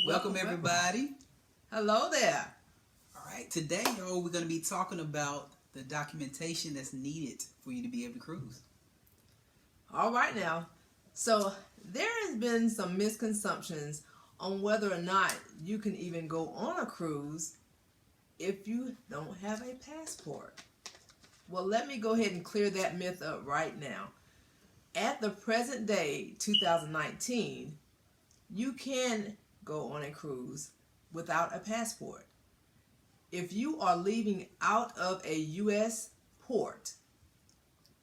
Welcome everybody. Hello there. All right, today, y'all, we're going to be talking about the documentation that's needed for you to be able to cruise. All right now. So there has been some misconceptions on whether or not you can even go on a cruise if you don't have a passport. Well, let me go ahead and clear that myth up right now. At the present day, 2019, you can go on a cruise without a passport. If you are leaving out of a U.S. port,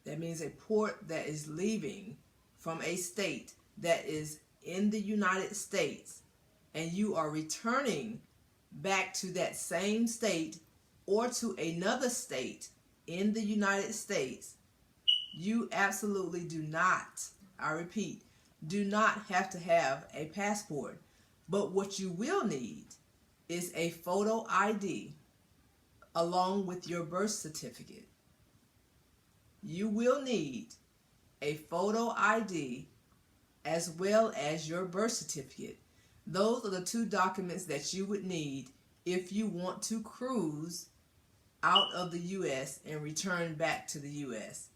that means a port that is leaving from a state that is in the United States, and you are returning back to that same state or to another state in the United States, you absolutely do not, I repeat, do not have to have a passport. But what you will need is a photo ID along with your birth certificate. You will need a photo ID as well as your birth certificate. Those are the two documents that you would need if you want to cruise out of the U.S. and return back to the U.S.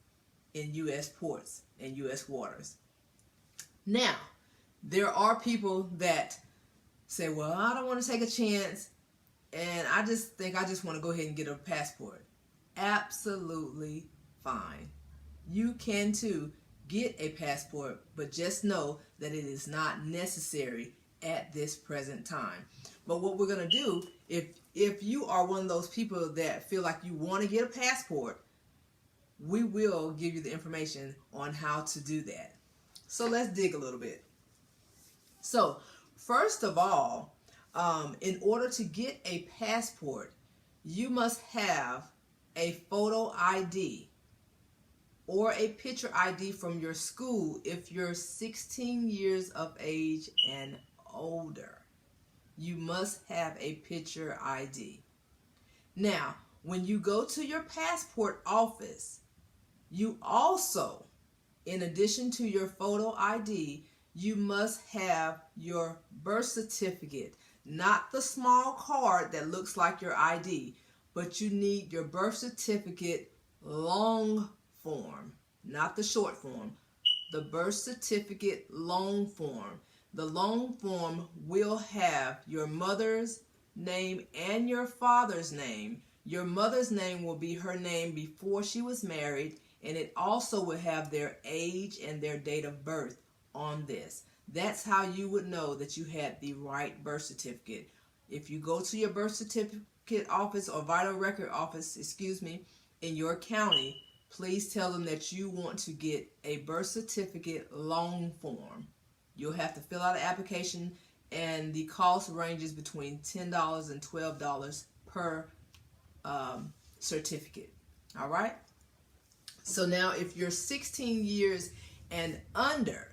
in U.S. ports and U.S. waters. Now, there are people that say, well, I don't want to take a chance and I just think I just want to go ahead and get a passport. Absolutely fine. You can too get a passport, but just know that it is not necessary at this present time. But what we're going to do, if you are one of those people that feel like you want to get a passport, we will give you the information on how to do that. So let's dig a little bit. So first of all, in order to get a passport, you must have a photo ID or a picture ID from your school if you're 16 years of age and older. You must have a picture ID. Now, when you go to your passport office, you also, in addition to your photo ID, you must have your birth certificate. Not the small card that looks like your ID, but you need your birth certificate long form, not the short form. The birth certificate long form. The long form will have your mother's name and your father's name. Your mother's name will be her name before she was married, and it also will have their age and their date of birth on this. That's how you would know that you had the right birth certificate. If you go to your birth certificate office or vital record office, in your county, please tell them that you want to get a birth certificate long form. You'll have to fill out an application, and the cost ranges between $10 and $12 per certificate. All right? So now if you're 16 years and under,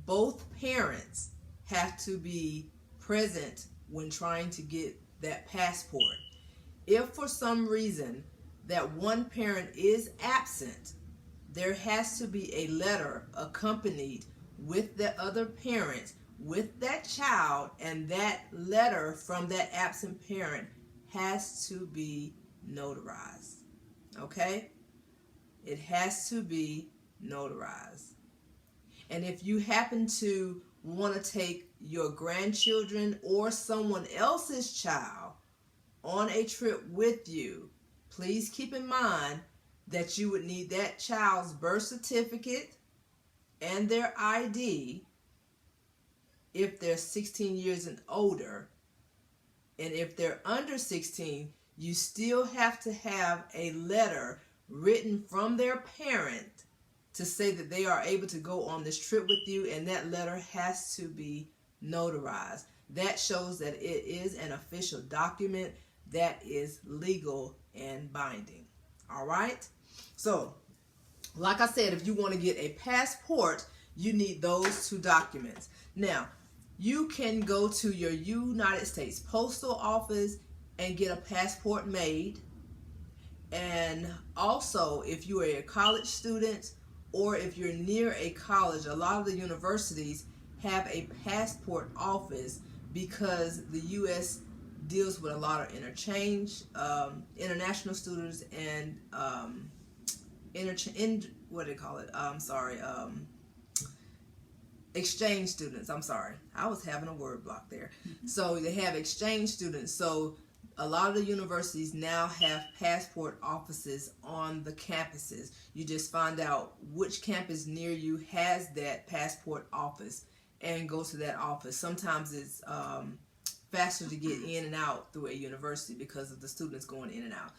both parents have to be present when trying to get that passport. If for some reason that one parent is absent, there has to be a letter accompanied with the other parent, with that child, and that letter from that absent parent has to be notarized. Okay? It has to be notarized. And if you happen to want to take your grandchildren or someone else's child on a trip with you, please keep in mind that you would need that child's birth certificate and their ID if they're 16 years and older. And if they're under 16, you still have to have a letter written from their parent to say that they are able to go on this trip with you, and that letter has to be notarized. That shows that it is an official document that is legal and binding. All right? So, like I said, if you want to get a passport, you need those two documents. Now, you can go to your United States Postal Office and get a passport made. And also, if you are a college student or if you're near a college, a lot of the universities have a passport office because the U.S. deals with a lot of interchange, international students, and what do they call it? Exchange students. I'm sorry, I was having a word block there. So they have exchange students. So a lot of the universities now have passport offices on the campuses. You just find out which campus near you has that passport office and go to that office. Sometimes it's faster to get in and out through a university because of the students going in and out.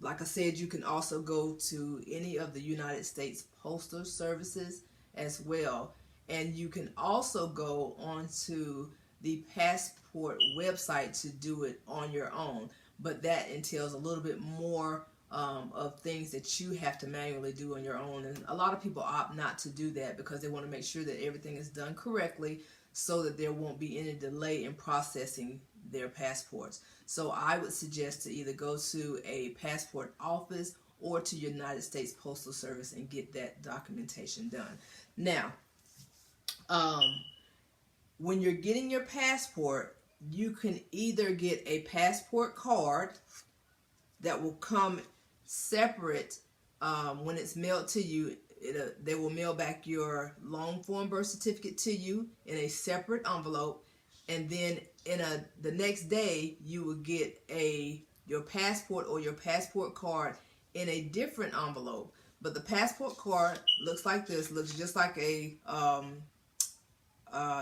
Like I said, you can also go to any of the United States Postal Services as well. And you can also go onto the passport website to do it on your own. But that entails a little bit more of things that you have to manually do on your own. And a lot of people opt not to do that because they want to make sure that everything is done correctly so that there won't be any delay in processing their passports. So I would suggest to either go to a passport office or to United States Postal Service and get that documentation done. Now, when you're getting your passport, you can either get a passport card that will come separate when it's mailed to you. They will mail back your long form birth certificate to you in a separate envelope, and then the next day you will get your passport or your passport card in a different envelope. But the passport card looks like this, looks just like a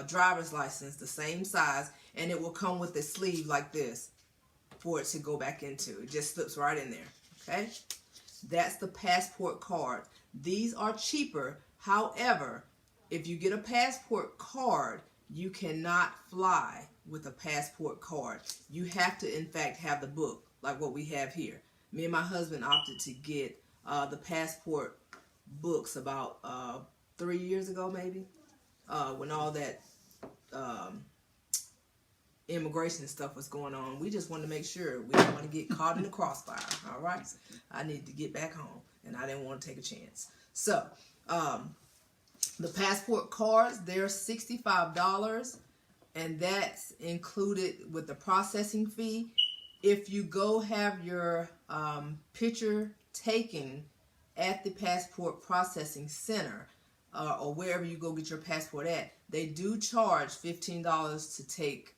driver's license, the same size, and it will come with a sleeve like this for it to go back into. It just slips right in there. Okay, that's the passport card. These are cheaper. However, if you get a passport card, you cannot fly with a passport card. You have to, in fact, have the book like what we have here. Me and my husband opted to get the passport books about 3 years ago, maybe, when all that immigration stuff was going on. We just wanted to make sure we didn't want to get caught in the crossfire. All right, I needed to get back home, and I didn't want to take a chance. So the passport cards, they're $65, and that's included with the processing fee. If you go have your picture taken at the passport processing center or wherever you go get your passport at, they do charge $15 to take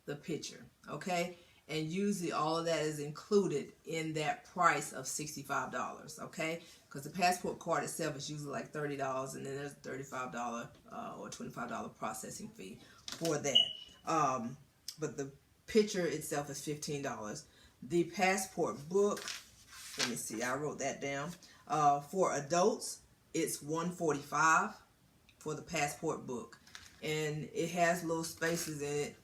the picture, okay? And usually all of that is included in that price of $65, okay? Because the passport card itself is usually like $30, and then there's a $35 or $25 processing fee for that. But the picture itself is $15. The passport book, let me see, I wrote that down. For adults, it's $145 for the passport book, and it has little spaces in it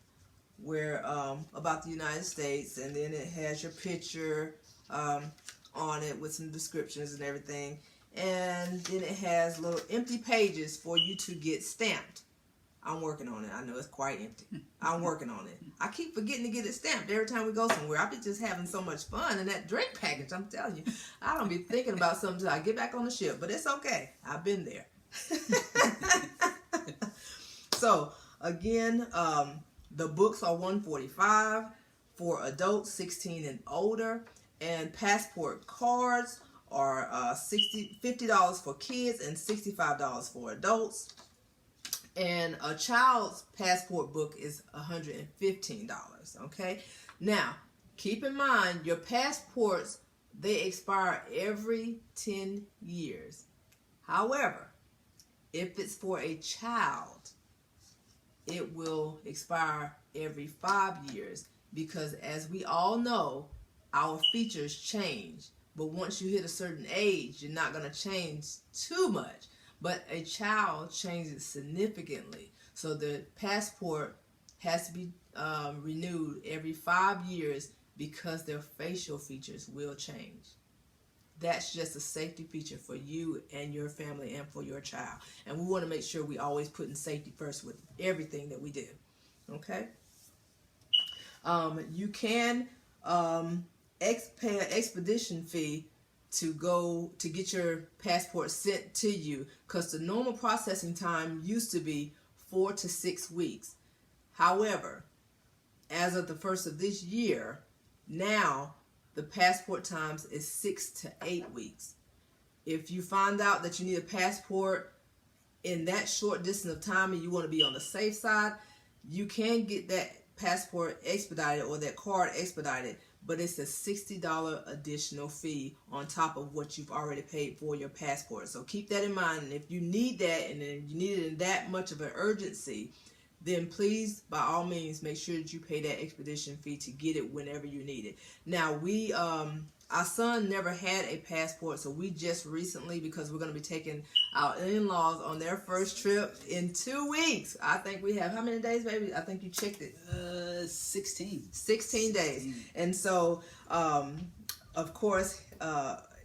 where about the United States, and then it has your picture on it with some descriptions and everything, and then it has little empty pages for you to get stamped. I'm working on it. I know it's quite empty. I'm working on it. I keep forgetting to get it stamped every time we go somewhere. I be just having so much fun in that drink package. I'm telling you, I don't be thinking about something until I get back on the ship, but it's okay. I've been there. So again, the books are $145 for adults 16 and older, and passport cards are $50 for kids and $65 for adults. And a child's passport book is $115, okay? Now, keep in mind, your passports, they expire every 10 years. However, if it's for a child, it will expire every 5 years because, as we all know, our features change. But once you hit a certain age, you're not going to change too much. But a child changes significantly. So the passport has to be renewed every 5 years because their facial features will change. That's just a safety feature for you and your family and for your child. And we want to make sure we always put in safety first with everything that we do. Okay? You can pay an expedition fee to get your passport sent to you, because the normal processing time used to be 4 to 6 weeks. However, as of the first of this year, now the passport times is 6 to 8 weeks. If you find out that you need a passport in that short distance of time and you want to be on the safe side, you can get that passport expedited or that card expedited, but it's a $60 additional fee on top of what you've already paid for your passport. So keep that in mind, and if you need that and you need it in that much of an urgency, then please, by all means, make sure that you pay that expedition fee to get it whenever you need it. Now, our son never had a passport, so we just recently, because we're going to be taking our in-laws on their first trip in 2 weeks. I think we have, how many days, baby? I think you checked it. 16. 16 days. And so, of course,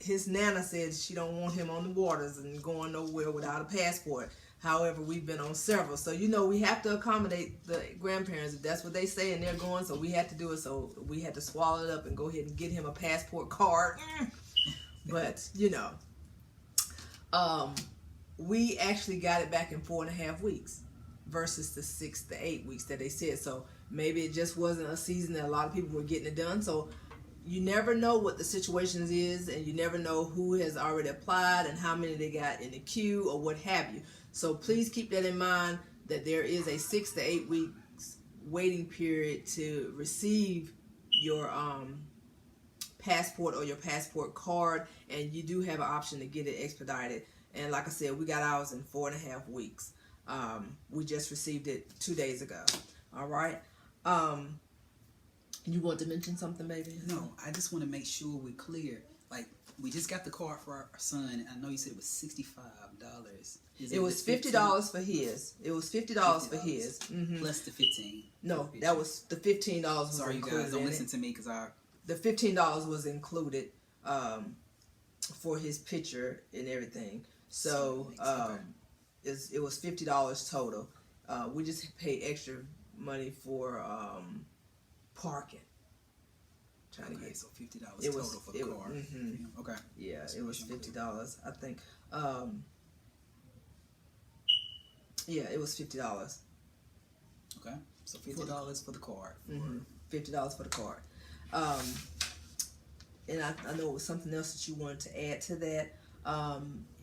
his nana said she don't want him on the waters and going nowhere without a passport. However, we've been on several. So, we have to accommodate the grandparents. If that's what they say and they're going, so we have to do it. So we had to swallow it up and go ahead and get him a passport card. But, we actually got it back in 4.5 weeks versus the 6 to 8 weeks that they said. So maybe it just wasn't a season that a lot of people were getting it done. So you never know what the situation is, and you never know who has already applied and how many they got in the queue or what have you. So please keep that in mind, that there is a 6 to 8 weeks waiting period to receive your passport or your passport card, and you do have an option to get it expedited. And like I said, we got ours in 4.5 weeks. We just received it 2 days ago. All right. You want to mention something, baby? No, I just want to make sure we're clear. Like, we just got the card for our son. I know you said it was $65. It was $50 for his. It was $50 for his. Mm-hmm. Plus the $15. No, that was the $15 was Sorry, included. you guys, don't listen to me because the $15 was included for his picture and everything. So it was $50 total. We just paid extra money for parking. Okay, so $50 total for the car. Mm-hmm. Okay. Yeah, it was $50. I think. Yeah, it was $50. Okay, so $50 for the card. Mm-hmm. $50 for the card. And I know it was something else that you wanted to add to that.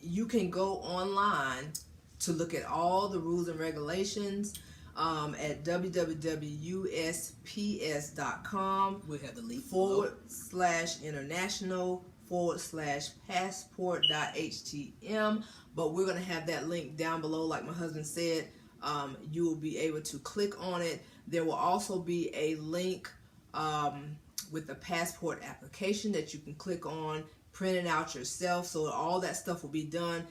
You can go online to look at all the rules and regulations at www.usps.com. We'll have the link /international/passport.htm. But we're going to have that link down below, like my husband said. You will be able to click on it. There will also be a link with the passport application that you can click on, print it out yourself. So all that stuff will be done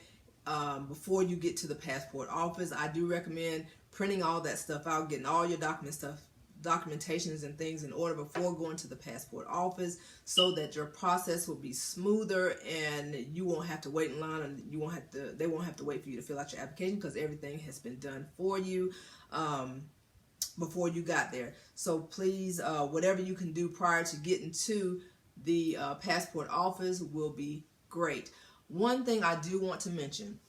before you get to the passport office. I do recommend printing all that stuff out, getting all your documentations and things in order before going to the passport office, so that your process will be smoother and you won't have to wait in line, and they won't have to wait for you to fill out your application, because everything has been done for you before you got there. So please, whatever you can do prior to getting to the passport office will be great. One thing I do want to mention,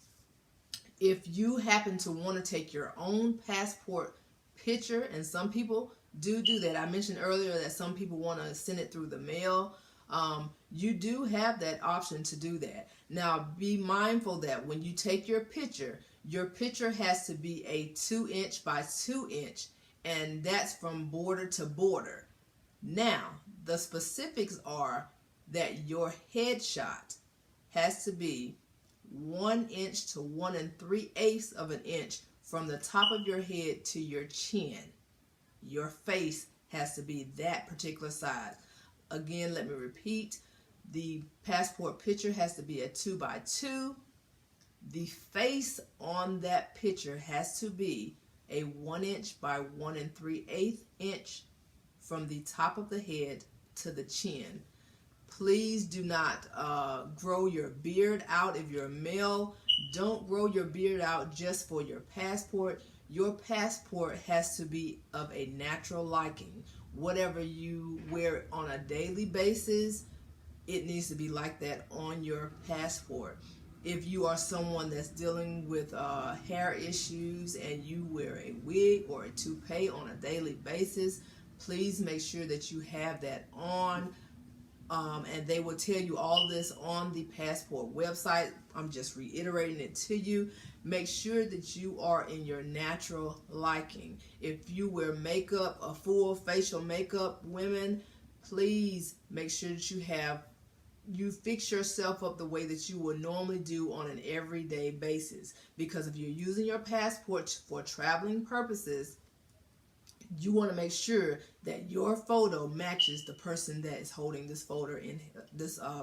if you happen to want to take your own passport picture, and some people do that. I mentioned earlier that some people want to send it through the mail. You do have that option to do that. Now, be mindful that when you take your picture has to be a 2" by 2", and that's from border to border. Now, the specifics are that your headshot has to be 1" to 1 3/8 of an inch from the top of your head to your chin. Your face has to be that particular size. Again, let me repeat. The passport picture has to be a 2 by 2. The face on that picture has to be a 1" by 1 3/8 inch from the top of the head to the chin. Please do not grow your beard out. If you're a male, don't grow your beard out just for your passport. Your passport has to be of a natural liking. whatever you wear on a daily basis, it needs to be like that on your passport. If you are someone that's dealing with hair issues and you wear a wig or a toupee on a daily basis, please make sure that you have that on. And they will tell you all this on the passport website. I'm just reiterating it to you. Make sure that you are in your natural liking. If you wear makeup, a full facial makeup, women, please make sure that you fix yourself up the way that you would normally do on an everyday basis. Because if you're using your passport for traveling purposes, you want to make sure that your photo matches the person that is holding this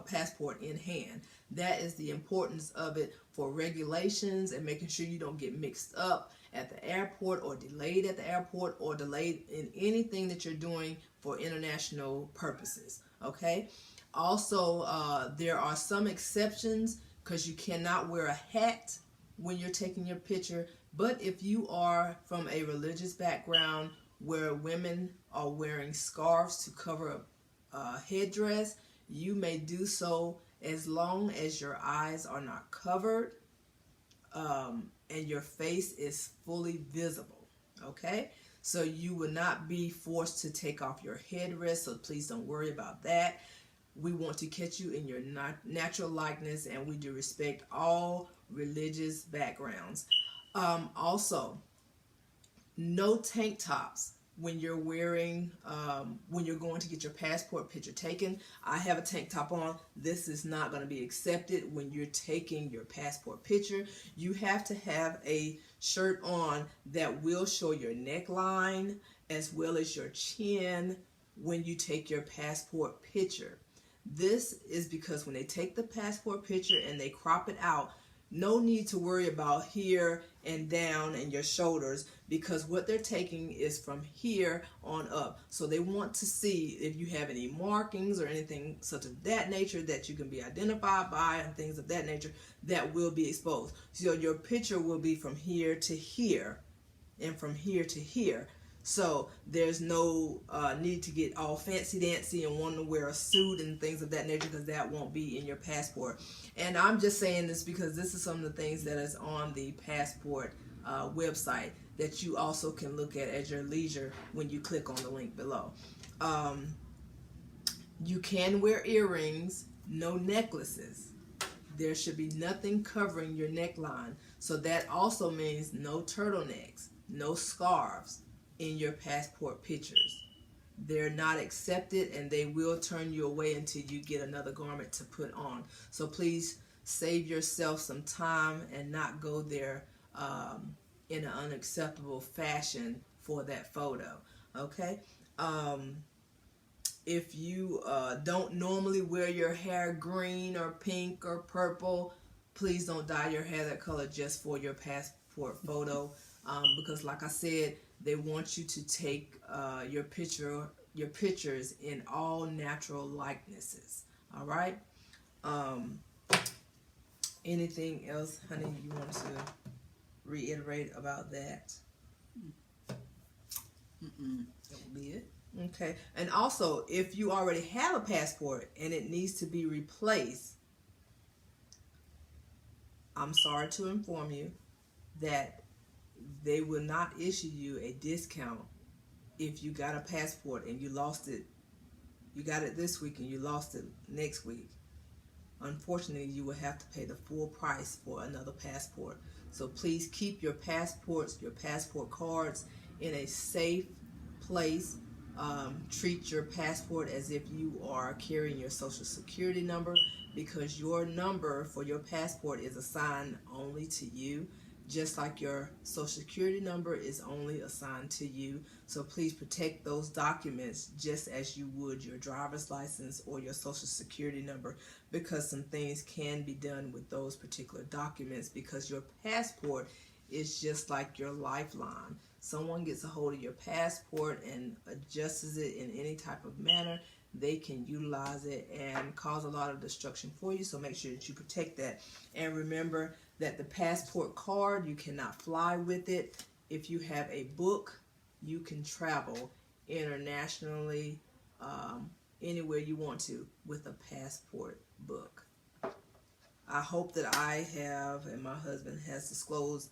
passport in hand. That is the importance of it for regulations and making sure you don't get mixed up at the airport or delayed at the airport or delayed in anything that you're doing for international purposes. Okay. Also, there are some exceptions because you cannot wear a hat when you're taking your picture. But if you are from a religious background where women are wearing scarves to cover a headdress, you may do so as long as your eyes are not covered and your face is fully visible. Okay? So you will not be forced to take off your headdress, so please don't worry about that. We want to catch you in your natural likeness, and we do respect all religious backgrounds. Also, no tank tops when you're wearing, when you're going to get your passport picture taken. I have a tank top on. This is not going to be accepted when you're taking your passport picture. You have to have a shirt on that will show your neckline as well as your chin when you take your passport picture. This is because when they take the passport picture and they crop it out, no need to worry about here and down and your shoulders, because what they're taking is from here on up. So they want to see if you have any markings or anything such of that nature that you can be identified by and things of that nature that will be exposed. So your picture will be from here to here and from here to here. So there's no need to get all fancy dancy and want to wear a suit and things of that nature, because that won't be in your passport. And I'm just saying this because this is some of the things that is on the passport website that you also can look at your leisure when you click on the link below. You can wear earrings, no necklaces. There should be nothing covering your neckline. So that also means no turtlenecks, no scarves in your passport pictures. They're not accepted, and they will turn you away until you get another garment to put on. So please save yourself some time and not go there in an unacceptable fashion for that photo. Okay? If you don't normally wear your hair green or pink or purple, please don't dye your hair that color just for your passport photo, because like I said, they want you to take your pictures in all natural likenesses. All right. Anything else, honey, you want to reiterate about that? That will be it. Okay. And also, if you already have a passport and it needs to be replaced, I'm sorry to inform you that they will not issue you a discount if you got a passport and you lost it. You got it this week and you lost it next week. Unfortunately, you will have to pay the full price for another passport. So please keep your passports, your passport cards in a safe place. Treat your passport as if you are carrying your social security number, because your number for your passport is assigned only to you, just like your social security number is only assigned to you. So please protect those documents just as you would your driver's license or your social security number, because some things can be done with those particular documents, because your passport is just like your lifeline. Someone gets a hold of your passport and adjusts it in any type of manner, they can utilize it and cause a lot of destruction for you. So make sure that you protect that. And remember that the passport card, you cannot fly with it. If you have a book, you can travel internationally, anywhere you want to with a passport book. I hope that I have, and my husband has disclosed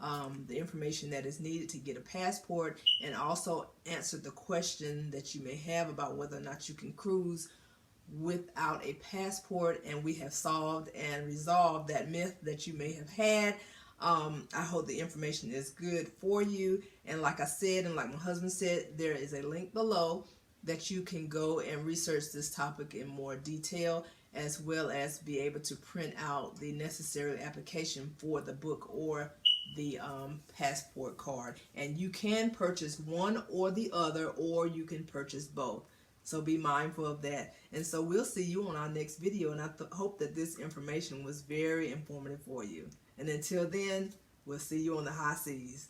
the information that is needed to get a passport, and also answered the question that you may have about whether or not you can cruise without a passport, and we have solved and resolved that myth that you may have had. I hope the information is good for you, and like I said, and like my husband said, there is a link below that you can go and research this topic in more detail, as well as be able to print out the necessary application for the book or the passport card. And you can purchase one or the other, or you can purchase both. So be mindful of that. And so we'll see you on our next video, and I hope that this information was very informative for you. And until then, we'll see you on the high seas.